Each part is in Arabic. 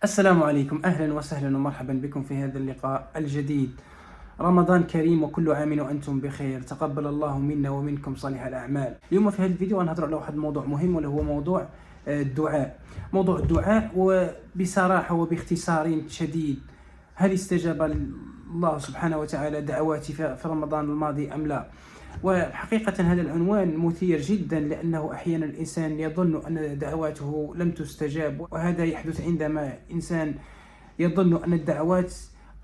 السلام عليكم، أهلا وسهلا ومرحبا بكم في هذا اللقاء الجديد. رمضان كريم وكل عام وأنتم بخير. تقبل الله منا ومنكم صالح الأعمال. اليوم في هذا الفيديو غنهضروا على واحد الموضوع مهم، وهو موضوع الدعاء. موضوع الدعاء، وبصراحة وباختصار شديد، هل استجاب الله سبحانه وتعالى دعواتي في رمضان الماضي أم لا؟ وحقيقة هذا العنوان مثير جدا، لأنه أحيانا الإنسان يظن أن دعواته لم تستجاب، وهذا يحدث عندما إنسان يظن أن الدعوات،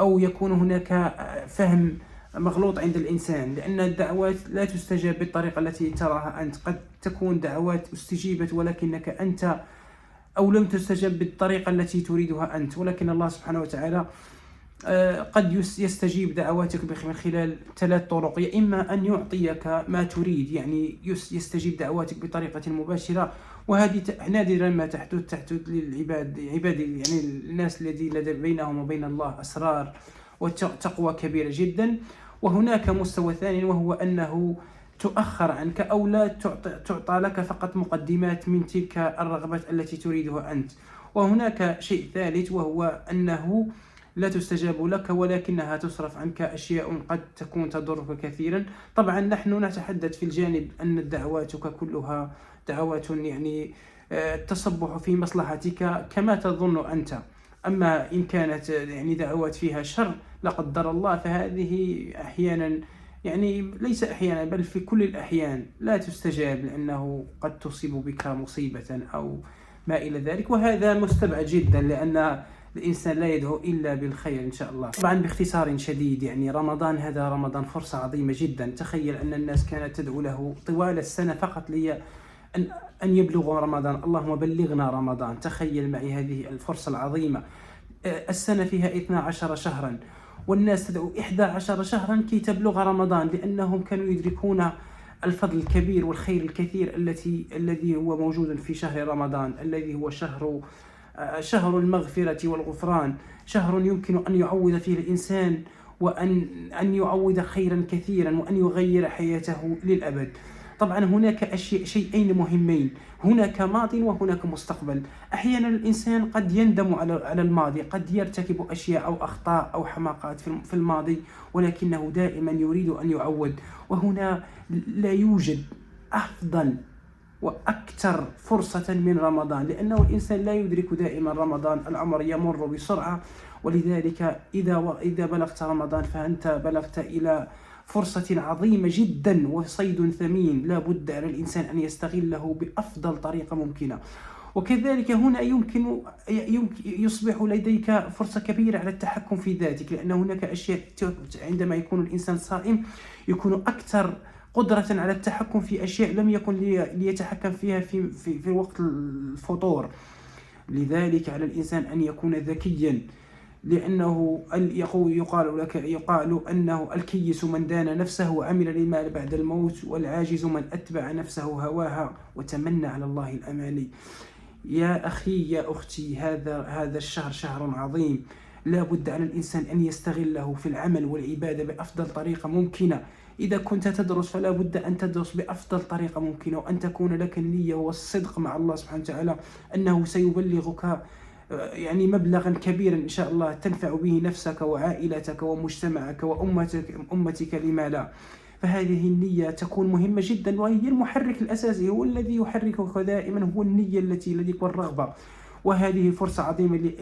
أو يكون هناك فهم مغلوط عند الإنسان، لأن الدعوات لا تستجاب بالطريقة التي تراها أنت. قد تكون دعوات استجيبت ولكنك أنت، أو لم تستجب بالطريقة التي تريدها أنت، ولكن الله سبحانه وتعالى قد يستجيب دعواتك من خلال 3 طرق. يا إما أن يعطيك ما تريد، يعني يستجيب دعواتك بطريقة مباشرة، وهذه نادرا ما تحدث للعباد، يعني الناس الذين بينهم وبين الله أسرار وتقوى كبيرة جدا. وهناك مستوى ثاني، وهو أنه تؤخر عنك، أو لا تعطى لك فقط مقدمات من تلك الرغبات التي تريدها أنت. وهناك شيء ثالث، وهو أنه لا تستجاب لك، ولكنها تصرف عنك أشياء قد تكون تضرك كثيرا. طبعا نحن نتحدث في الجانب أن دعواتك كلها دعوات، يعني تصبح في مصلحتك كما تظن أنت. أما إن كانت يعني دعوات فيها شر لا قدر الله، فهذه أحيانا، يعني ليس أحيانا بل في كل الأحيان لا تستجاب، لأنه قد تصيب بك مصيبة أو ما إلى ذلك، وهذا مستبعد جدا، لأن الإنسان لا يدعو إلا بالخير إن شاء الله. طبعا باختصار شديد، يعني هذا رمضان فرصة عظيمة جدا. تخيل أن الناس كانت تدعو له طوال السنة فقط أن يبلغوا رمضان. اللهم بلغنا رمضان. تخيل معي هذه الفرصة العظيمة. السنة فيها 12 شهرا، والناس تدعو 11 شهرا كي تبلغ رمضان، لأنهم كانوا يدركون الفضل الكبير والخير الكثير الذي هو موجود في شهر رمضان، الذي هو شهر المغفرة والغفران، شهر يمكن أن يعوض فيه الإنسان، وأن يعوض خيرا كثيرا، وأن يغير حياته للأبد. طبعا هناك شيئين مهمين، هناك ماض وهناك مستقبل. أحيانا الإنسان قد يندم على الماضي، قد يرتكب أشياء أو أخطاء أو حماقات في الماضي، ولكنه دائما يريد أن يعود. وهنا لا يوجد أفضل وأكثر فرصة من رمضان، لأنه الإنسان لا يدرك دائما رمضان، العمر يمر بسرعة. ولذلك إذا بلغت رمضان فأنت بلغت إلى فرصة عظيمة جدا وصيد ثمين، لا بد على الإنسان أن يستغله بأفضل طريقة ممكنة. وكذلك هنا يمكن يصبح لديك فرصة كبيرة على التحكم في ذاتك، لأن هناك أشياء عندما يكون الإنسان صائم يكون أكثر قدرة على التحكم في أشياء لم يكن ليتحكم فيها في وقت الفطور. لذلك على الإنسان أن يكون ذكيا، لأنه يقال أنه الكيس من دان نفسه وعمل لما بعد الموت، والعاجز من أتبع نفسه هواها وتمنى على الله الأماني. يا أخي يا أختي، هذا الشهر شهر عظيم، لا بد على الإنسان أن يستغله في العمل والعبادة بأفضل طريقة ممكنة. إذا كنت تدرس فلا بد أن تدرس بأفضل طريقة ممكنة، وأن تكون لك النية والصدق مع الله سبحانه وتعالى أنه سيبلغك يعني مبلغا كبيرا إن شاء الله تنفع به نفسك وعائلتك ومجتمعك وأمتك، لما لا؟ فهذه النية تكون مهمة جدا، وهي المحرك الأساسي، هو الذي يحركك دائما، هو النية التي لديك والرغبة. وهذه فرصة عظيمة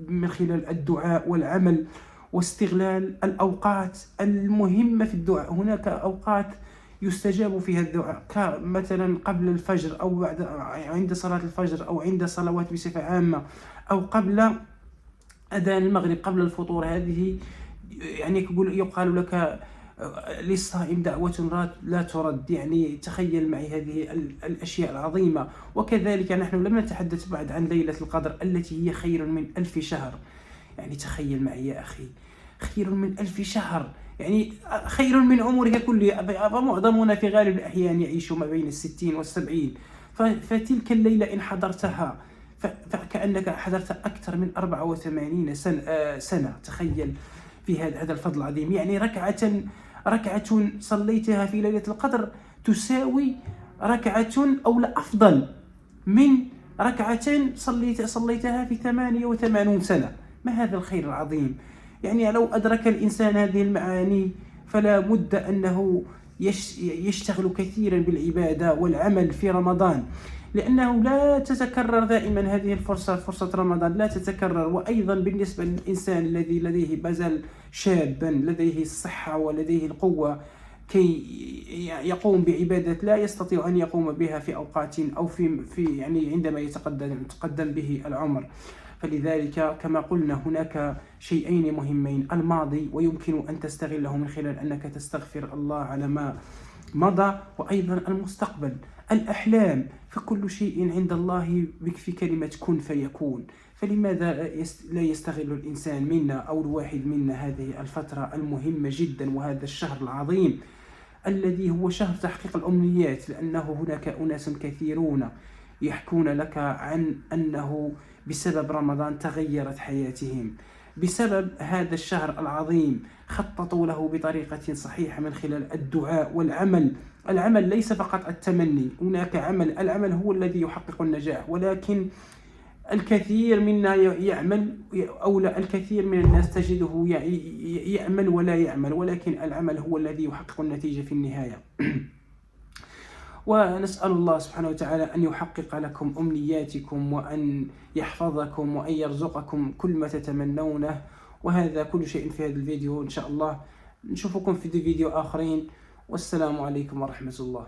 من خلال الدعاء والعمل واستغلال الأوقات المهمة في الدعاء. هناك أوقات يستجاب فيها الدعاء، كمثلا قبل الفجر، أو بعد عند صلاة الفجر، أو عند صلوات بصفة عامة، أو قبل أذان المغرب، قبل الفطور. هذه يعني يقال لك للصائم دعوة لا ترد. يعني تخيل معي هذه الأشياء العظيمة. وكذلك نحن لم نتحدث بعد عن ليلة القدر التي هي خير من 1000 شهر. يعني تخيل معي يا أخي، خير من 1000 شهر، يعني خير من عمرك كله. فمعظمنا في غالب الأحيان يعيش ما بين 60 و70. فتلك الليلة إن حضرتها فكأنك حضرت أكثر من 84 سنة. تخيل في هذا الفضل العظيم. يعني ركعة صليتها في ليلة القدر تساوي ركعة أو لا أفضل من ركعة صليتها في 88 سنة. ما هذا الخير العظيم؟ يعني لو أدرك الإنسان هذه المعاني فلا بد أنه يشتغل كثيرا بالعبادة والعمل في رمضان، لأنه لا تتكرر دائما هذه الفرصة، فرصة رمضان لا تتكرر. وأيضا بالنسبة للإنسان الذي لديه بزل شابا، لديه الصحة ولديه القوة كي يقوم بعبادة لا يستطيع أن يقوم بها في أوقات أو في يعني عندما يتقدم به العمر. فلذلك كما قلنا هناك شيئين مهمين: الماضي، ويمكن أن تستغله من خلال أنك تستغفر الله على ما مضى، وأيضا المستقبل، الأحلام. فكل شيء عند الله في كلمة كن فيكون. فلماذا لا يستغل الإنسان منا أو الواحد منا هذه الفترة المهمة جدا، وهذا الشهر العظيم الذي هو شهر تحقيق الأمنيات؟ لأنه هناك أناس كثيرون يحكون لك عن أنه بسبب رمضان تغيرت حياتهم، بسبب هذا الشهر العظيم خططوا له بطريقة صحيحة من خلال الدعاء والعمل. العمل ليس فقط التمني، هناك عمل، العمل هو الذي يحقق النجاح. ولكن الكثير منا يعمل، أو لا، الكثير من الناس تجده يعمل ولا يعمل، ولكن العمل هو الذي يحقق النتيجة في النهاية. ونسأل الله سبحانه وتعالى أن يحقق لكم أمنياتكم، وأن يحفظكم، وأن يرزقكم كل ما تتمنونه. وهذا كل شيء في هذا الفيديو. إن شاء الله نشوفكم في فيديو آخرين، والسلام عليكم ورحمة الله.